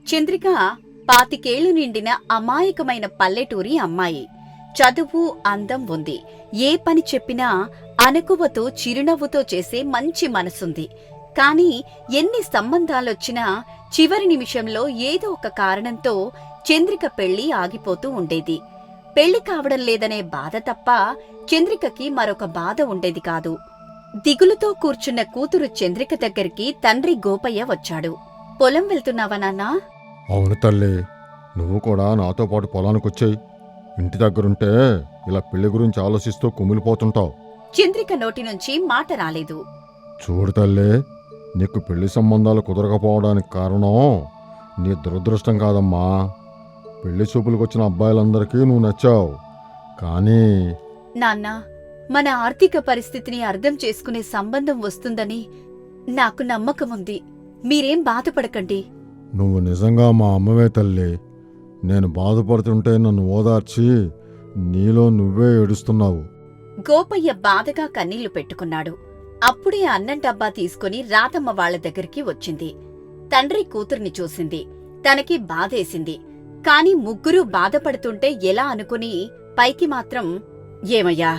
చంద్రిక 25 నిండిన అమాయకమైన పల్లెటూరి అమ్మాయి. చదువు, అందం ఉంది. ఏ పని చెప్పినా అణకువతో చిరునవ్వుతో చేసే మంచి మనసుంది. కాని ఎన్ని సంబంధాలొచ్చినా చివరి నిమిషంలో ఏదో ఒక కారణంతో చంద్రిక పెళ్లి ఆగిపోతూ ఉండేది. పెళ్లి కావడం లేదనే బాధ తప్ప చంద్రికకి మరొక బాధ ఉండేది కాదు. దిగులుతో కూర్చున్న కూతురు చంద్రిక దగ్గరికి తండ్రి గోపయ్య వచ్చాడు. పొలం వెళ్తున్నావా నాన్నా? అవును తల్లి, నువ్వు కూడా నాతో పాటు పొలానికొచ్చేయి. ఇంటి దగ్గరుంటే ఇలా పెళ్లి గురించి ఆలోచిస్తూ కుమిలిపోతుంటావు. చంద్రిక నోటి నుంచి మాట రాలేదు. చూడు తల్లి, నీకు పెళ్లి సంబంధాలు కుదరకపోవడానికి కారణం నీ దురదృష్టం కాదమ్మా. పెళ్లి చూపులకొచ్చిన అబ్బాయిలందరికీ నువ్వు నచ్చావు. కానీ నాన్నా, మన ఆర్థిక పరిస్థితిని అర్థం చేసుకునే సంబంధం వస్తుందని నాకు నమ్మకముంది. మీరేం బాధపడకండి. నువ్వు నిజంగా మా అమ్మవే తల్లి. నేను బాధపడుతుంటే నన్ను ఓదార్చి నీలో నువ్వే ఏడుస్తున్నావు. గోపయ్య బాధగా కన్నీళ్లు పెట్టుకున్నాడు. అప్పుడే అన్నం డబ్బా తీసుకుని రాతమ్మ వాళ్ల దగ్గరికి వచ్చింది. తండ్రి కూతుర్ని చూసింది. తనకి బాధేసింది. కాని ముగ్గురూ బాధపడుతుంటే ఎలా అనుకుని పైకి మాత్రం, ఏమయ్యా,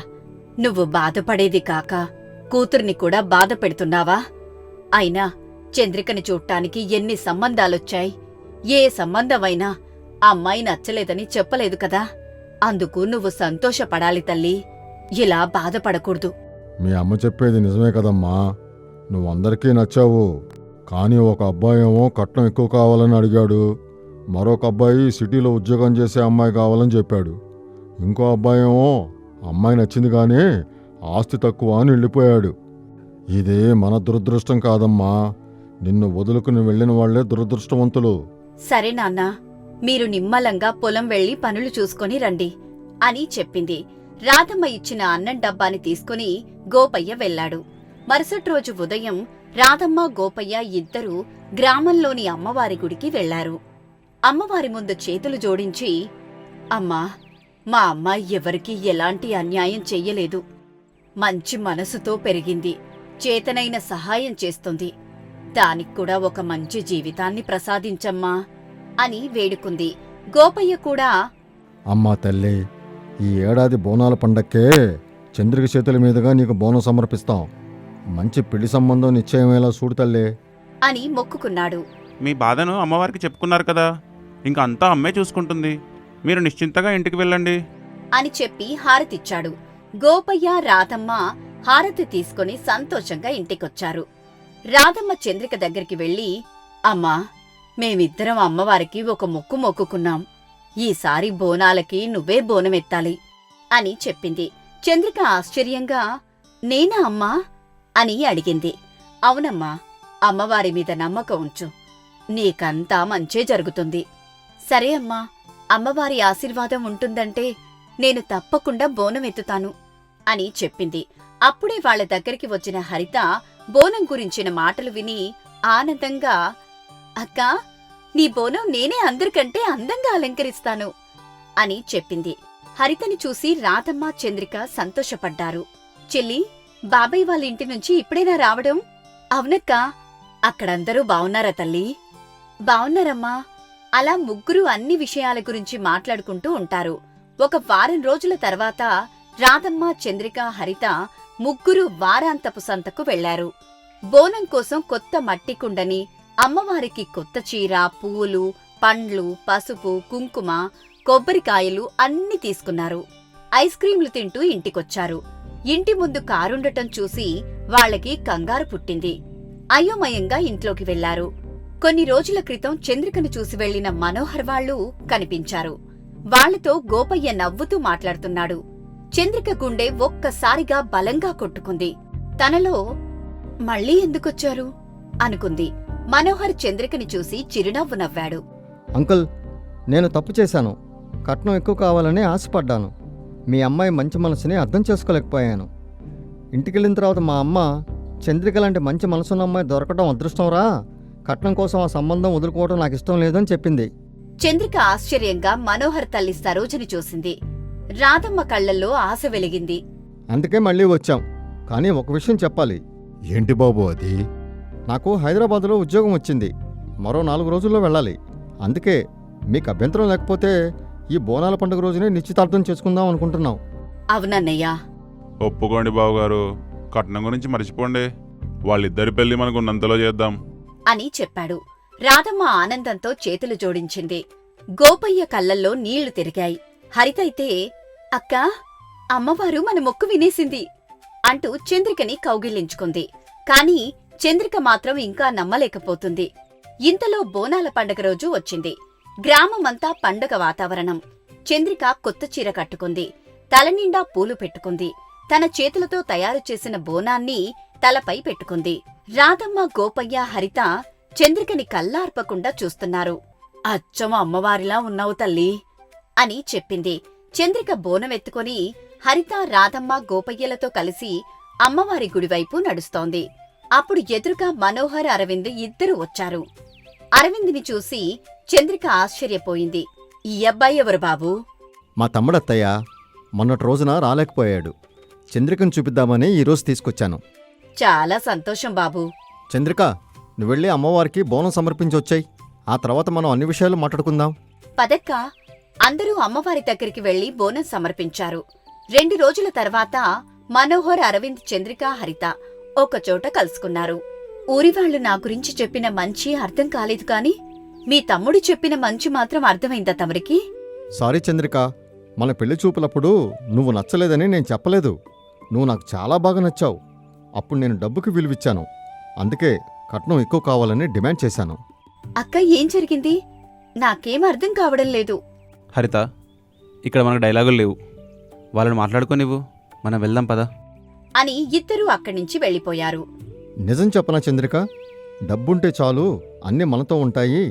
నువ్వు బాధపడేది కాక కూతుర్ని కూడా బాధ పెడుతున్నావా? అయినా చంద్రికని చూడ్డానికి ఎన్ని సంబంధాలొచ్చాయి. ఏ సంబంధమైనా అమ్మాయి నచ్చలేదని చెప్పలేదు కదా. అందుకు నువ్వు సంతోషపడాలి తల్లి. ఇలా బాధపడకూడదు. మీ అమ్మ చెప్పేది నిజమే కదమ్మా. నువ్వందరికీ నచ్చావు. కానీ ఒక అబ్బాయేమో కట్నం ఎక్కువ కావాలని అడిగాడు. మరొక అబ్బాయి సిటీలో ఉద్యోగం చేసే అమ్మాయి కావాలని చెప్పాడు. ఇంకో అబ్బాయేమో అమ్మాయి నచ్చింది కానీ ఆస్తి తక్కువ అని వెళ్ళిపోయాడు. ఇది మన దురదృష్టం కాదమ్మా. నిన్ను వదులుకుని వెళ్లిన వాళ్లే దురదృష్టవంతులు. సరే నాన్నా, మీరు నిమ్మలంగా పొలం వెళ్లి పనులు చూసుకొని రండి అని చెప్పింది. రాధమ్మ ఇచ్చిన అన్నం డబ్బాని తీసుకుని గోపయ్య వెళ్లాడు. మరుసటి రోజు ఉదయం రాధమ్మ, గోపయ్య ఇద్దరూ గ్రామంలోని అమ్మవారి గుడికి వెళ్లారు. అమ్మవారి ముందు చేతులు జోడించి, అమ్మా, మా అమ్మాయి ఎవరికీ ఎలాంటి అన్యాయం చెయ్యలేదు. మంచి మనసుతో పెరిగింది. చేతనైన సహాయం చేస్తుంది. దానిక్కూడా ఒక మంచి జీవితాన్ని ప్రసాదించమ్మా అని వేడుకుంది. గోపయ్య కూడా, అమ్మా తల్లి, ఈ ఏడాది బోనాల పండక్కే చంద్రిక చేతుల మీదుగా నీకు బోనం సమర్పిస్తాం. మంచి పెళ్లి సంబంధం నిశ్చయమేలా చూడు తల్లి అని మొక్కుకున్నాడు. మీ బాధను అమ్మవారికి చెప్పుకున్నారు కదా, ఇంక అంతా అమ్మే చూసుకుంటుంది. మీరు నిశ్చింతగా ఇంటికి వెళ్ళండి అని చెప్పి హారతిచ్చాడు. గోపయ్య, రాధమ్మ హారతి తీసుకుని సంతోషంగా ఇంటికొచ్చారు. రాధమ్మ చంద్రిక దగ్గరికి వెళ్లి, అమ్మా, మేమిద్దరం అమ్మవారికి ఒక మొక్కు మొక్కుకున్నాం. ఈసారి బోనాలకి నువ్వే బోనమెత్తాలి అని చెప్పింది. చంద్రిక ఆశ్చర్యంగా, నేనా అమ్మా అని అడిగింది. అవునమ్మా, అమ్మవారి మీద నమ్మకం ఉంచు. నీకంతా మంచే జరుగుతుంది. సరే అమ్మా, అమ్మవారి ఆశీర్వాదం ఉంటుందంటే నేను తప్పకుండా బోనమెత్తుతాను అని చెప్పింది. అప్పుడే వాళ్ల దగ్గరికి వచ్చిన హరిత బోనం గురించిన మాటలు విని ఆనందంగా, అక్కా, నీ బోనం నేనే అందరికంటే అందంగా అలంకరిస్తాను అని చెప్పింది. హరితని చూసి రాధమ్మ, చంద్రిక సంతోషపడ్డారు. చెల్లి, బాబాయ్ వాళ్ళ ఇంటి నుంచి ఇప్పుడేనా రావడం? అవునక్కా. అక్కడందరూ బావున్నారా తల్లి? బావున్నారమ్మా. అలా ముగ్గురు అన్ని విషయాల గురించి మాట్లాడుకుంటూ ఉంటారు. ఒక వారం రోజుల తర్వాత రాధమ్మ, చంద్రిక, హరిత ముగ్గురు వారాంతపు సంతకు వెళ్లారు. బోనం కోసం కొత్త మట్టి కుండని, అమ్మవారికి కొత్త చీర, పువ్వులు, పండ్లు, పసుపు, కుంకుమ, కొబ్బరికాయలు అన్నీ తీసుకున్నారు. ఐస్ క్రీంలు తింటూ ఇంటికొచ్చారు. ఇంటి ముందు కారుండటం చూసి వాళ్లకి కంగారు పుట్టింది. అయోమయంగా ఇంట్లోకి వెళ్లారు. కొన్ని రోజుల క్రితం చంద్రికను చూసి వెళ్లిన మనోహర్ వాళ్లు కనిపించారు. వాళ్లతో గోపయ్య నవ్వుతూ మాట్లాడుతున్నాడు. చంద్రిక గుండె ఒక్కసారిగా బలంగా కొట్టుకుంది. తనలో మళ్లీ ఎందుకొచ్చారు అనుకుంది. మనోహర్ చంద్రికని చూసి చిరునవ్వు నవ్వాడు. అంకుల్, నేను తప్పు చేశాను. కట్నం ఎక్కువ కావాలని ఆశపడ్డాను. మీ అమ్మాయి మంచి మనసుని అర్థం చేసుకోలేకపోయాను. ఇంటికెళ్ళిన తర్వాత మా అమ్మ, చంద్రిక లాంటి మంచి మనసున్న అమ్మాయి దొరకడం అదృష్టంరా. కట్నం కోసం ఆ సంబంధం వదులుకోవడం నాకు ఇష్టం లేదని చెప్పింది. చంద్రిక ఆశ్చర్యంగా మనోహర్ తల్లి సరోజని చూసింది. రాధమ్మ కళ్లల్లో ఆశ వెలిగింది. అందుకే మళ్ళీ వచ్చాం. కానీ ఒక విషయం చెప్పాలి. ఏంటి బాబు అది? నాకు హైదరాబాద్లో ఉద్యోగం వచ్చింది. మరో 4 రోజుల్లో వెళ్ళాలి. అందుకే మీకు అభ్యంతరం లేకపోతే ఈ బోనాల పండుగ రోజునే నిశ్చితార్థం చేసుకుందాం అనుకుంటున్నాం. అవునన్నయ్యా. ఒప్పుకోండి బావగారు, కట్నం గురించి మర్చిపోండి. వాళ్ళిద్దరి పెళ్లి మనకు ఉన్నంతలో చేద్దాం అని చెప్పాడు. రాధమ్మ ఆనందంతో చేతులు జోడించింది. గోపయ్య కళ్ళల్లో నీళ్లు తిరిగాయి. హరితైతే, అక్కా, అమ్మవారు మన మొక్కు వినేసింది అంటూ చంద్రికని కౌగిలించుకుంది. కాని చంద్రిక మాత్రం ఇంకా నమ్మలేకపోతుంది. ఇంతలో బోనాల పండగ రోజు వచ్చింది. గ్రామమంతా పండుగ వాతావరణం. చంద్రిక కొత్త చీర కట్టుకుంది. తలనిండా పూలు పెట్టుకుంది. తన చేతులతో తయారు చేసిన బోనాన్ని తలపై పెట్టుకుంది. రాధమ్మ, గోపయ్య, హరిత చంద్రికని కళ్ళార్పకుండా చూస్తున్నారు. అచ్చం అమ్మవారిలా ఉన్నావు తల్లీ అని చెప్పింది. చంద్రిక బోనమెత్తుకొని హరిత, రాధమ్మ, గోపయ్యలతో కలిసి అమ్మవారి గుడివైపు నడుస్తోంది. అప్పుడు ఎదురుగా మనోహర్, అరవింద్ ఇద్దరూ వచ్చారు. అరవింద్ని చూసి చంద్రిక ఆశ్చర్యపోయింది. ఈ అబ్బాయి ఎవరు బాబూ? మా తమ్ముడత్తయ్య మొన్నటి రోజున రాలేకపోయాడు. చంద్రికను చూపిద్దామని ఈరోజు తీసుకొచ్చాను. చాలా సంతోషం బాబూ. చంద్రిక, నువ్వెళ్ళి అమ్మవారికి బోనం సమర్పించొచ్చాయి. ఆ తర్వాత మనం అన్ని విషయాలు మాట్లాడుకుందాం. పదక్క. అందరూ అమ్మవారి దగ్గరికి వెళ్లి బోనం సమర్పించారు. 2 రోజుల తర్వాత మనోహర్, అరవింద్, చంద్రిక, హరిత ఒకచోట కలుసుకున్నారు. ఊరివాళ్లు నా గురించి చెప్పిన మంచి అర్థం కాలేదు కాని మీ తమ్ముడు చెప్పిన మంచి మాత్రం అర్థమైందా తమరికి? సారీ చంద్రిక, మన పెళ్లి చూపులప్పుడు నువ్వు నచ్చలేదని నేను చెప్పలేదు. నువ్వు నాకు చాలా బాగా నచ్చావు. అప్పుడు నేను డబ్బుకి విలువిచ్చాను. అందుకే కట్నం ఎక్కువ కావాలని డిమాండ్ చేశాను. అక్క, ఏం జరిగింది? నాకేం అర్థం కావడం లేదు. హరిత, ఇక్కడ మనకు డైలాగులు లేవు. వాళ్ళని మాట్లాడుకోనివ్వు, మనం వెళ్దాం పదా అని ఇద్దరూ అక్కడ్నుంచి వెళ్ళిపోయారు. నిజం చెప్పనా చంద్రిక, డబ్బుంటే చాలు, అన్నీ మనతో ఉంటాయి,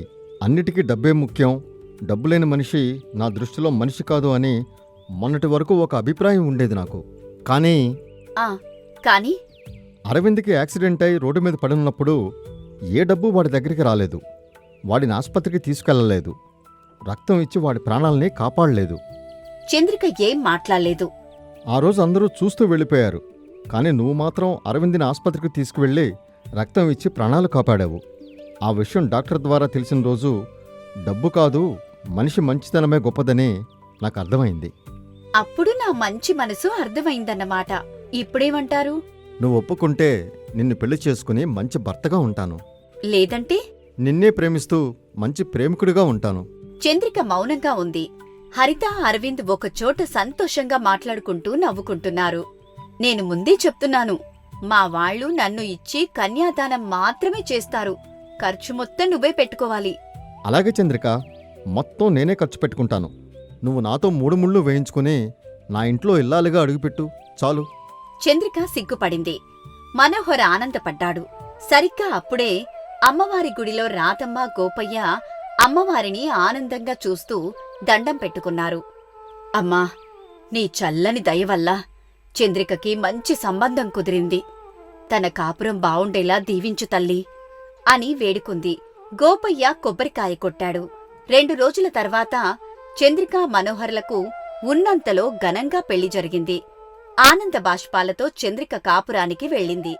అన్నిటికీ డబ్బే ముఖ్యం, డబ్బు లేని మనిషి నా దృష్టిలో మనిషి కాదు అని మొన్నటి వరకు ఒక అభిప్రాయం ఉండేది నాకు. కానీ కాని అరవింద్కి యాక్సిడెంట్ అయి రోడ్డు మీద పడినప్పుడు ఏ డబ్బు వాడి దగ్గరికి రాలేదు. వాడిని ఆసుపత్రికి తీసుకెళ్లలేదు. రక్తం ఇచ్చి వాడి ప్రాణాల్ని కాపాడలేదు. చంద్రిక ఏం మాట్లాడలేదు. ఆ రోజు అందరూ చూస్తూ వెళ్ళిపోయారు. కానీ నువ్వు మాత్రం అరవింద్ని ఆసుపత్రికి తీసుకువెళ్ళి రక్తం ఇచ్చి ప్రాణాలు కాపాడావు. ఆ విషయం డాక్టర్ ద్వారా తెలిసిన రోజు డబ్బు కాదు, మనిషి మంచితనమే గొప్పదని నాకు అర్థమైంది. అప్పుడు నా మంచి మనసు అర్థమైందన్నమాట. ఇప్పుడేమంటారు? నువ్వు ఒప్పుకుంటే నిన్ను పెళ్లి చేసుకుని మంచి భర్తగా ఉంటాను. లేదంటే? నిన్నే ప్రేమిస్తూ మంచి ప్రేమికుడిగా ఉంటాను. చంద్రిక మౌనంగా ఉంది. హరిత, అరవింద్ ఒకచోట సంతోషంగా మాట్లాడుకుంటూ నవ్వుకుంటున్నారు. నేను ముందే చెప్తున్నాను, మా వాళ్ళు నన్ను ఇచ్చి కన్యాదానం మాత్రమే చేస్తారు. ఖర్చు మొత్తం నువ్వే పెట్టుకోవాలి. అలాగే చంద్రిక, మొత్తం నేనే ఖర్చు పెట్టుకుంటాను. నువ్వు నాతో 3 ముళ్ళు వేయించుకుని నా ఇంట్లో ఇల్లాలుగా అడుగుపెట్టు చాలు. చంద్రిక సిగ్గుపడింది. మనోహర్ ఆనందపడ్డాడు. సరిగ్గా అప్పుడే అమ్మవారి గుడిలో రాధమ్మ, గోపయ్య అమ్మవారిని ఆనందంగా చూస్తూ దండం పెట్టుకున్నారు. అమ్మా, నీ చల్లని దయవల్ల చంద్రికకి మంచి సంబంధం కుదిరింది. తన కాపురం బావుండేలా దీవించు తల్లి అని వేడుకుంది. గోపయ్య కొబ్బరికాయ కొట్టాడు. 2 రోజుల తర్వాత చంద్రిక, మనోహర్లకు ఉన్నంతలో ఘనంగా పెళ్లి జరిగింది. ఆనంద బాష్పాలతో చంద్రిక కాపురానికి వెళ్ళింది.